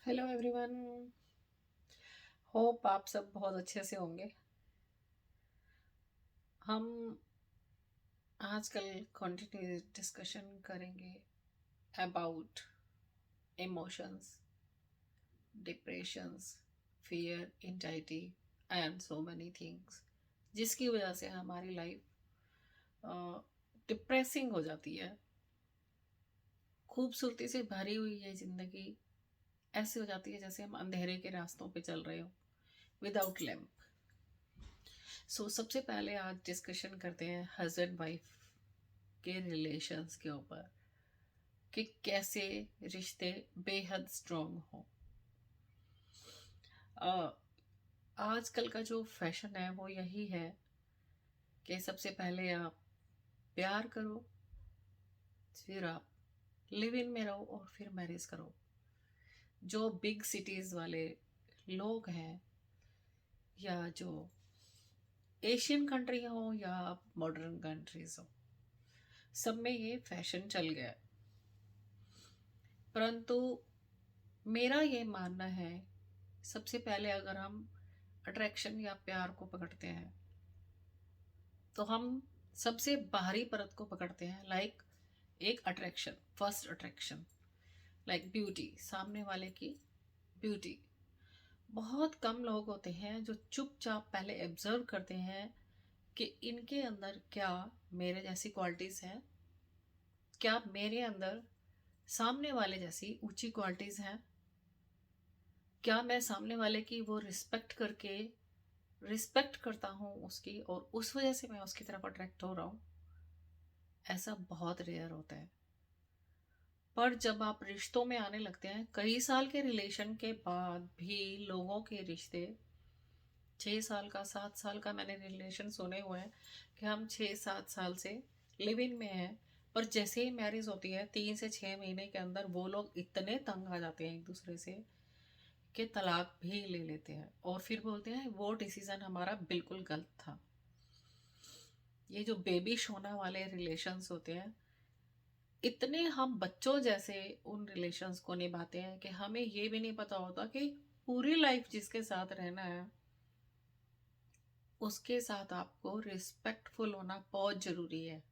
Hello everyone. Hope आप सब बहुत अच्छे से होंगे। हम आजकल कंटिन्यू डिस्कशन करेंगे about emotions, depressions, fear, anxiety and so many things, जिसकी वजह से हमारी लाइफ डिप्रेसिंग हो जाती है। खूबसूरती से भरी हुई ये ज़िंदगी ऐसी हो जाती है जैसे हम अंधेरे के रास्तों पे चल रहे हो विदाउट लैम्प। सबसे पहले आज डिस्कशन करते हैं हस्बैंड वाइफ के रिलेशंस के ऊपर कि कैसे रिश्ते बेहद स्ट्रांग हो। आजकल का जो फैशन है वो यही है कि सबसे पहले आप प्यार करो, फिर आप लिव इन में रहो और फिर मैरिज करो। जो बिग सिटीज वाले लोग हैं या जो एशियन कंट्री हो या मॉडर्न कंट्रीज हो, सब में ये फैशन चल गया है। परंतु मेरा ये मानना है, सबसे पहले अगर हम अट्रैक्शन या प्यार को पकड़ते हैं तो हम सबसे बाहरी परत को पकड़ते हैं। लाइक एक attraction, first attraction, like beauty, सामने वाले की ब्यूटी। बहुत कम लोग होते हैं जो चुपचाप पहले ऑब्जर्व करते हैं कि इनके अंदर क्या मेरे जैसी क्वालिटीज़ हैं, क्या मेरे अंदर सामने वाले जैसी ऊंची क्वालिटीज़ हैं, क्या मैं सामने वाले की वो रिस्पेक्ट करता हूँ उसकी और उस वजह से मैं उसकी तरफ अट्रैक्ट हो रहा हूँ। ऐसा बहुत रेयर होता है। पर जब आप रिश्तों में आने लगते हैं, कई साल के रिलेशन के बाद भी लोगों के रिश्ते 6 साल का, 7 साल का, मैंने रिलेशन सुने हुए हैं कि हम 6-7 साल से लिव इन में हैं, पर जैसे ही मैरिज होती है 3 से 6 महीने के अंदर वो लोग इतने तंग आ जाते हैं एक दूसरे से कि तलाक भी ले लेते हैं और फिर बोलते हैं वो डिसीजन हमारा बिल्कुल गलत था। ये जो बेबी शोना वाले रिलेशंस होते हैं, इतने हम बच्चों जैसे उन रिलेशंस को निभाते हैं कि हमें ये भी नहीं पता होता कि पूरी लाइफ जिसके साथ रहना है उसके साथ आपको रिस्पेक्टफुल होना बहुत जरूरी है।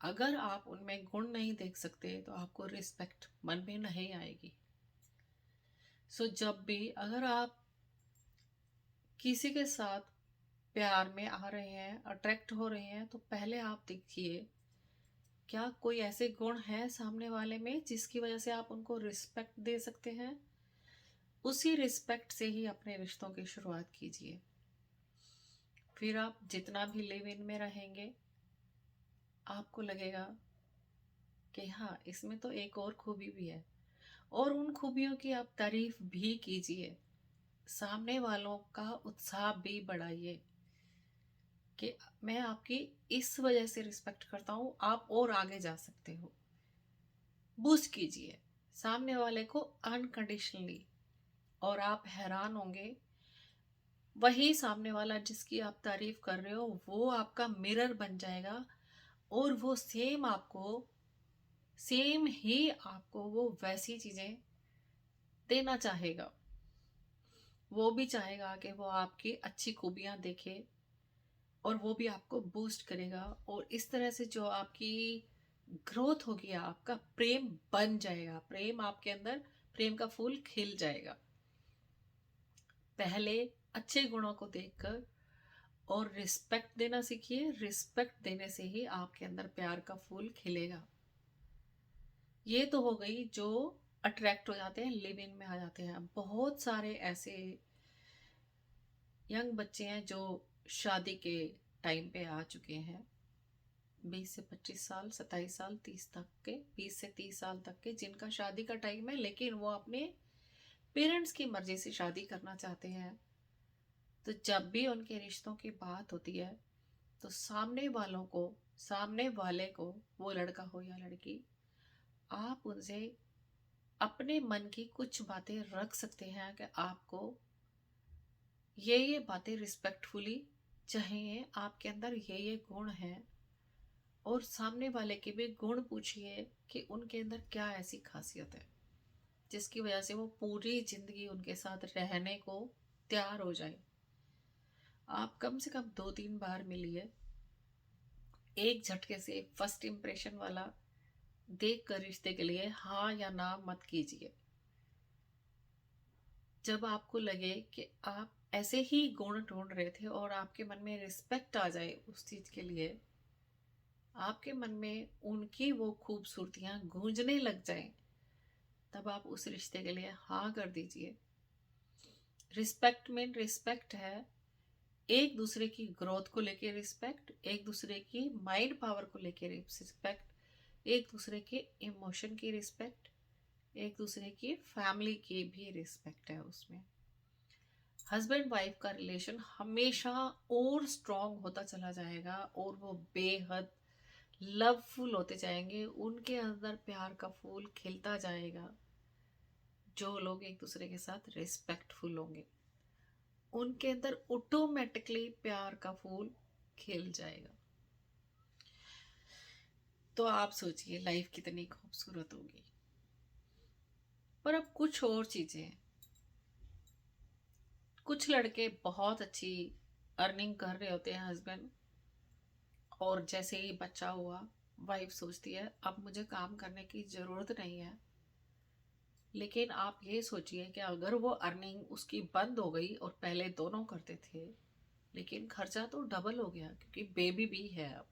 अगर आप उनमें गुण नहीं देख सकते तो आपको रिस्पेक्ट मन में नहीं आएगी। जब भी अगर आप किसी के साथ प्यार में आ रहे हैं, अट्रैक्ट हो रहे हैं, तो पहले आप देखिए क्या कोई ऐसे गुण हैं सामने वाले में जिसकी वजह से आप उनको रिस्पेक्ट दे सकते हैं। उसी रिस्पेक्ट से ही अपने रिश्तों की शुरुआत कीजिए। फिर आप जितना भी लिव इन में रहेंगे आपको लगेगा कि हाँ, इसमें तो एक और खूबी भी है, और उन खूबियों की आप तारीफ भी कीजिए। सामने वालों का उत्साह भी बढ़ाइए कि मैं आपकी इस वजह से रिस्पेक्ट करता हूँ, आप और आगे जा सकते हो। बूस्ट कीजिए सामने वाले को अनकंडीशनली, और आप हैरान होंगे, वही सामने वाला जिसकी आप तारीफ कर रहे हो वो आपका मिरर बन जाएगा और वो सेम ही आपको वो वैसी चीजें देना चाहेगा। वो भी चाहेगा कि वो आपकी अच्छी खूबियां देखे और वो भी आपको बूस्ट करेगा, और इस तरह से जो आपकी ग्रोथ होगी, आपका प्रेम बन जाएगा, प्रेम आपके अंदर, प्रेम का फूल खिल जाएगा। पहले अच्छे गुणों को देखकर और रिस्पेक्ट देना सीखिए। रिस्पेक्ट देने से ही आपके अंदर प्यार का फूल खिलेगा। ये तो हो गई जो अट्रैक्ट हो जाते हैं, लिव इन में आ जाते हैं। बहुत सारे ऐसे यंग बच्चे हैं जो शादी के टाइम पे आ चुके हैं, 20 से 25 साल, 27 साल, 30 तक के, 20 से 30 साल तक के, जिनका शादी का टाइम है लेकिन वो अपने पेरेंट्स की मर्जी से शादी करना चाहते हैं। तो जब भी उनके रिश्तों की बात होती है तो सामने वाले को, वो लड़का हो या लड़की, आप उनसे अपने मन की कुछ बातें रख सकते हैं कि आपको ये बातें रिस्पेक्टफुली चाहिए, आपके अंदर ये गुण हैं, और सामने वाले के भी गुण पूछिए कि उनके अंदर क्या ऐसी खासियत है। जिसकी वजह से वो पूरी जिंदगी उनके साथ रहने को तैयार हो जाए। आप कम से कम 2-3 बार मिलिए। एक झटके से फर्स्ट इम्प्रेशन वाला देख कर रिश्ते के लिए हाँ या ना मत कीजिए। जब आपको लगे कि आप ऐसे ही गुण ढूंढ रहे थे और आपके मन में रिस्पेक्ट आ जाए उस चीज के लिए, आपके मन में उनकी वो खूबसूरतियां गूंजने लग जाएं, तब आप उस रिश्ते के लिए हाँ कर दीजिए। रिस्पेक्ट में रिस्पेक्ट है, एक दूसरे की ग्रोथ को लेके रिस्पेक्ट, एक दूसरे की माइंड पावर को लेके रिस्पेक्ट, एक दूसरे के इमोशन की रिस्पेक्ट, एक दूसरे की फैमिली की भी रिस्पेक्ट है उसमें। हस्बैंड वाइफ का रिलेशन हमेशा और स्ट्रांग होता चला जाएगा और वो बेहद लवफुल होते जाएंगे। उनके अंदर प्यार का फूल खिलता जाएगा। जो लोग एक दूसरे के साथ रिस्पेक्टफुल होंगे उनके अंदर ऑटोमेटिकली प्यार का फूल खिल जाएगा। तो आप सोचिए लाइफ कितनी खूबसूरत होगी। पर अब कुछ और चीजें हैं। कुछ लड़के बहुत अच्छी अर्निंग कर रहे होते हैं हस्बैंड, और जैसे ही बच्चा हुआ वाइफ सोचती है अब मुझे काम करने की जरूरत नहीं है। लेकिन आप ये सोचिए कि अगर वो अर्निंग उसकी बंद हो गई और पहले दोनों करते थे, लेकिन खर्चा तो डबल हो गया क्योंकि बेबी भी है अब।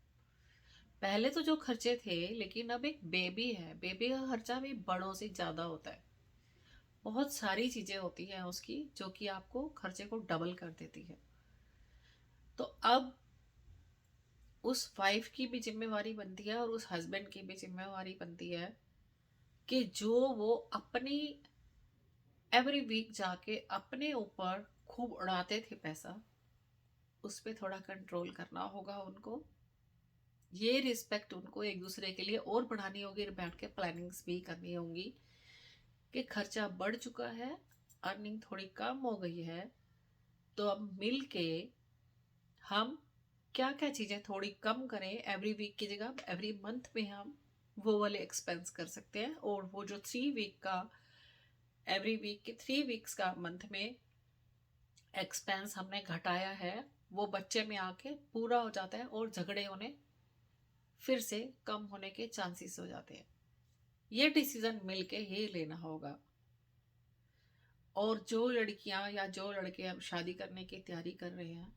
पहले तो जो खर्चे थे, लेकिन अब एक बेबी है, बेबी का खर्चा भी बड़ों से ज्यादा होता है। बहुत सारी चीजें होती हैं उसकी जो कि आपको खर्चे को डबल कर देती है। तो अब उस वाइफ की भी जिम्मेवारी बनती है और उस हस्बैंड की भी जिम्मेवारी बनती है कि जो वो अपनी एवरी वीक जाके अपने ऊपर खूब उड़ाते थे पैसा, उस पर थोड़ा कंट्रोल करना होगा उनको। ये रिस्पेक्ट उनको एक दूसरे के लिए और बढ़ानी होगी, बैठ के प्लानिंग्स भी करनी होंगी कि खर्चा बढ़ चुका है, अर्निंग थोड़ी कम हो गई है, तो अब मिल के हम क्या क्या चीज़ें थोड़ी कम करें। एवरी वीक की जगह एवरी मंथ में हम वो वाले एक्सपेंस कर सकते हैं, और वो जो 3 वीक का, एवरी वीक के 3 वीक्स का मंथ में एक्सपेंस हमने घटाया है, वो बच्चे में आके पूरा हो जाता है और झगड़े होने फिर से कम होने के चांसेस हो जाते हैं। ये डिसीजन मिलके ही लेना होगा। और जो लड़कियां या जो लड़के अब शादी करने की तैयारी कर रहे हैं,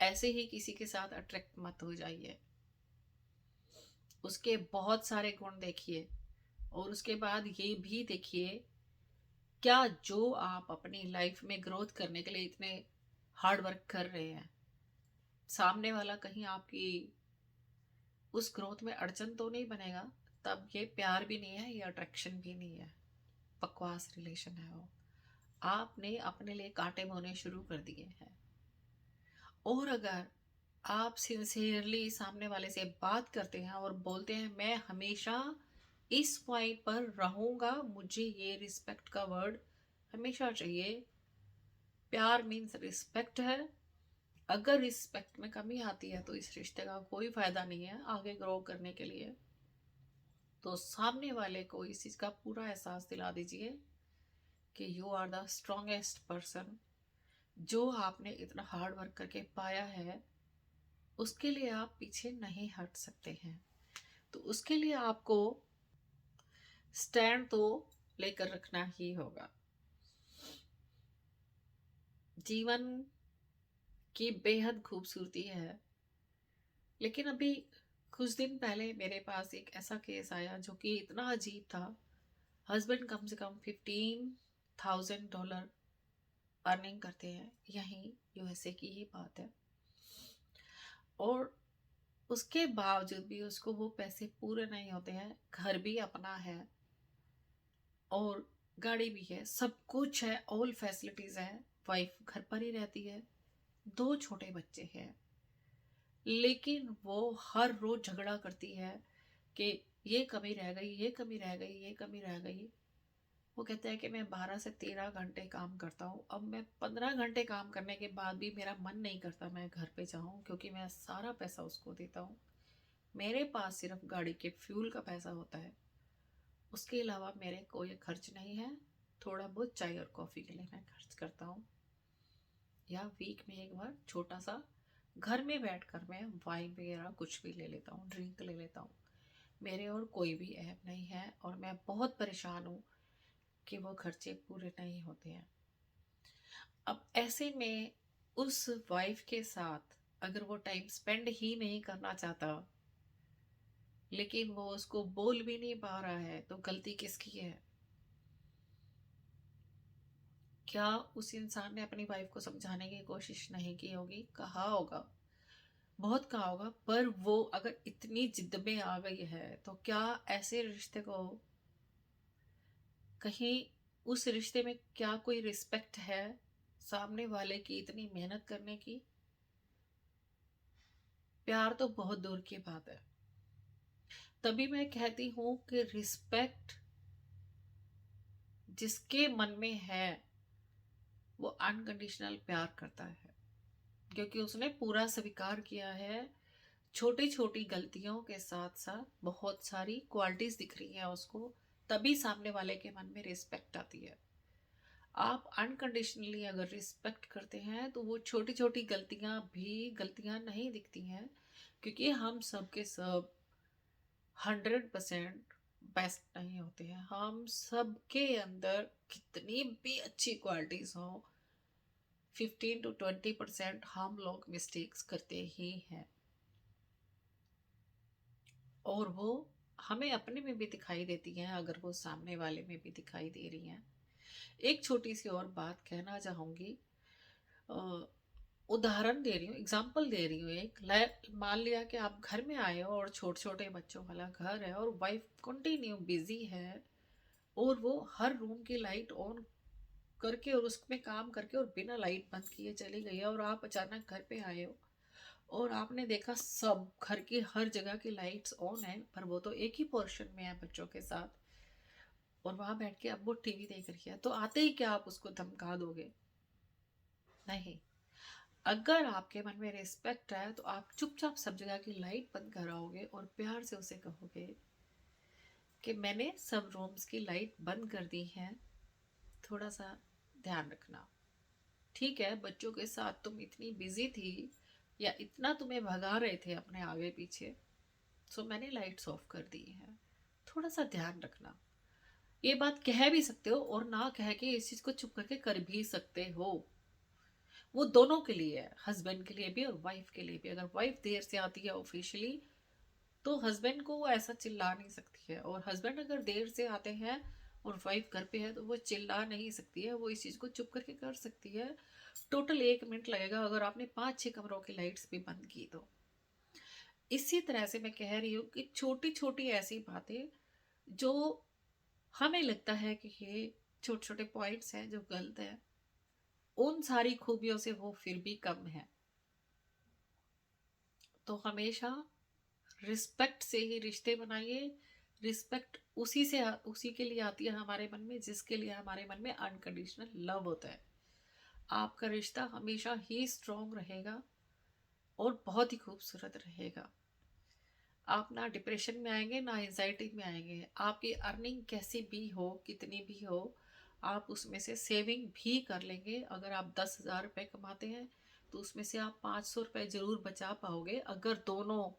ऐसे ही किसी के साथ अट्रैक्ट मत हो जाइए। उसके बहुत सारे गुण देखिए और उसके बाद ये भी देखिए क्या जो आप अपनी लाइफ में ग्रोथ करने के लिए इतने हार्ड वर्क कर रहे हैं, सामने वाला कहीं आपकी उस ग्रोथ में अड़चन तो नहीं बनेगा। तब ये प्यार भी नहीं है, ये अट्रैक्शन भी नहीं है, बकवास रिलेशन है वो। आपने अपने लिए कांटे बोने शुरू कर दिए हैं। और अगर आप सिंसियरली सामने वाले से बात करते हैं और बोलते हैं मैं हमेशा इस पॉइंट पर रहूंगा, मुझे ये रिस्पेक्ट का वर्ड हमेशा चाहिए। प्यार मीन्स रिस्पेक्ट है। अगर रिस्पेक्ट में कमी आती है तो इस रिश्ते का कोई फायदा नहीं है आगे ग्रो करने के लिए। तो सामने वाले को इस चीज का पूरा एहसास दिला दीजिए कि you are the strongest person. जो आपने इतना हार्ड वर्क करके पाया है उसके लिए आप पीछे नहीं हट सकते हैं। तो उसके लिए आपको स्टैंड तो लेकर रखना ही होगा। जीवन की बेहद खूबसूरती है। लेकिन अभी कुछ दिन पहले मेरे पास एक ऐसा केस आया जो कि इतना अजीब था। हस्बैंड कम से कम $15,000 अर्निंग करते हैं, यहीं यूएसए की ही बात है, और उसके बावजूद भी उसको वो पैसे पूरे नहीं होते हैं। घर भी अपना है और गाड़ी भी है, सब कुछ है, ऑल फैसिलिटीज है। वाइफ घर पर ही रहती है, 2 छोटे बच्चे हैं। लेकिन वो हर रोज झगड़ा करती है कि ये कमी रह गई, ये कमी रह गई, ये कमी रह गई। वो कहते हैं कि मैं 12 से 13 घंटे काम करता हूँ। अब मैं 15 घंटे काम करने के बाद भी मेरा मन नहीं करता मैं घर पे जाऊँ, क्योंकि मैं सारा पैसा उसको देता हूँ। मेरे पास सिर्फ गाड़ी के फ्यूल का पैसा होता है उसके अलावा मेरे कोई खर्च नहीं है। थोड़ा बहुत चाय और कॉफ़ी के लिए मैं खर्च करता हूँ, या वीक में एक बार छोटा सा घर में बैठकर मैं वाइन वगैरह कुछ भी ले लेता हूँ, ड्रिंक ले लेता हूँ। मेरे और कोई भी ऐप नहीं है और मैं बहुत परेशान हूँ कि वो खर्चे पूरे नहीं होते हैं। अब ऐसे में उस वाइफ के साथ अगर वो टाइम स्पेंड ही नहीं करना चाहता, लेकिन वो उसको बोल भी नहीं पा रहा है, तो गलती किसकी है? क्या उस इंसान ने अपनी वाइफ को समझाने की कोशिश नहीं की होगी? कहा होगा, बहुत कहा होगा, पर वो अगर इतनी जिद में आ गई है तो क्या ऐसे रिश्ते को, कहीं उस रिश्ते में क्या कोई रिस्पेक्ट है सामने वाले की इतनी मेहनत करने की? प्यार तो बहुत दूर की बात है। तभी मैं कहती हूँ कि रिस्पेक्ट जिसके मन में है वो अनकंडीशनल प्यार करता है, क्योंकि उसने पूरा स्वीकार किया है। छोटी छोटी गलतियों के साथ साथ बहुत सारी क्वालिटीज दिख रही हैं उसको, तभी सामने वाले के मन में रिस्पेक्ट आती है। आप अनकंडीशनली अगर रिस्पेक्ट करते हैं तो वो छोटी छोटी गलतियां भी गलतियां नहीं दिखती हैं, क्योंकि हम सब के सब 100% बेस्ट नहीं होते हैं। हम सब के अंदर कितनी भी अच्छी क्वालिटीज हो, 15 to 20% हम लोग मिस्टेक्स करते ही हैं, और वो हमें अपने में भी दिखाई देती हैं, अगर वो सामने वाले में भी दिखाई दे रही हैं। एक छोटी सी और बात कहना चाहूँगी, अ, उदाहरण दे रही हूँ, एग्जाम्पल दे रही हूँ। मान लिया कि आप घर में आए हो और छोटे छोटे बच्चों वाला घर है और वाइफ कंटिन्यू बिजी है, और वो हर रूम की लाइट ऑन करके और उसमें काम करके और बिना लाइट बंद किए चली गई है, और आप अचानक घर पे आए हो और आपने देखा सब घर की हर जगह की लाइट्स ऑन है, पर वो तो एक ही पोर्शन में है बच्चों के साथ, और वहां बैठ के अब वो टीवी देख रही है, तो आते ही क्या आप उसको धमका दोगे? नहीं। अगर आपके मन में रिस्पेक्ट है तो आप चुपचाप सब जगह की लाइट बंद कराओगे और प्यार से उसे कहोगे कि मैंने सब रूम्स की लाइट बंद कर दी है, थोड़ा सा ध्यान रखना। ठीक है, बच्चों के साथ तुम इतनी बिजी थी या इतना तुम्हें भगा रहे थे अपने आगे पीछे, सो मैंने लाइट्स ऑफ कर दी है, थोड़ा सा ध्यान रखना। ये बात कह भी सकते हो और ना कह के इस चीज को चुप करके कर भी सकते हो। वो दोनों के लिए है, हस्बैंड के लिए भी और वाइफ के लिए भी। अगर वाइफ देर से आती है ऑफिशियली तो हस्बैंड को वो ऐसा चिल्ला नहीं सकती है, और हस्बैंड अगर देर से आते हैं और वाइफ घर पे है तो वो चिल्ला नहीं सकती है, वो इस चीज़ को चुप करके कर सकती है। टोटल 1 मिनट लगेगा अगर आपने 5-6 कमरों की लाइट्स भी बंद की तो। इसी तरह से मैं कह रही हूँ कि छोटी छोटी ऐसी बातें जो हमें लगता है कि ये छोटे छोटे पॉइंट्स हैं जो गलत है, उन सारी खूबियों से वो फिर भी कम है। तो हमेशा रिस्पेक्ट से ही रिश्ते बनाइए। रिस्पेक्ट उसी के लिए आती है हमारे मन में जिसके लिए हमारे मन में अनकंडीशनल लव होता है। आपका रिश्ता हमेशा ही स्ट्रांग रहेगा और बहुत ही खूबसूरत रहेगा। आप ना डिप्रेशन में आएंगे ना एंजाइटी में आएंगे। आपकी अर्निंग कैसी भी हो, कितनी भी हो, आप उसमें से सेविंग भी कर लेंगे। अगर आप 10,000 रुपये कमाते हैं तो उसमें से आप 500 रुपये जरूर बचा पाओगे, अगर दोनों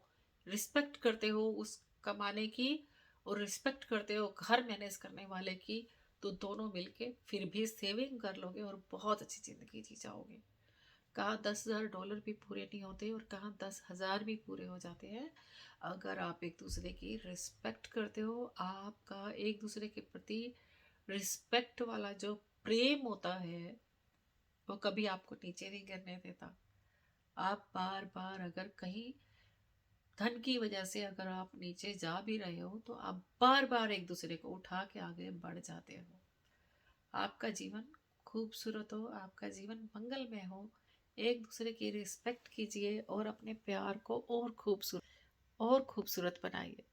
रिस्पेक्ट करते हो उस कमाने की और रिस्पेक्ट करते हो घर मैनेज करने वाले की, तो दोनों मिलके फिर भी सेविंग कर लोगे और बहुत अच्छी ज़िंदगी जी जाओगे। कहाँ $10,000 भी पूरे नहीं होते और कहाँ 10,000 भी पूरे हो जाते हैं। अगर आप एक दूसरे की रिस्पेक्ट करते हो, आपका एक दूसरे के प्रति रिस्पेक्ट वाला जो प्रेम होता है वो कभी आपको नीचे नहीं गिरने देता। आप बार बार अगर कहीं धन की वजह से अगर आप नीचे जा भी रहे हो तो आप बार बार एक दूसरे को उठा के आगे बढ़ जाते हो। आपका जीवन खूबसूरत हो, आपका जीवन मंगलमय हो। एक दूसरे की रिस्पेक्ट कीजिए और अपने प्यार को और खूबसूरत बनाइए।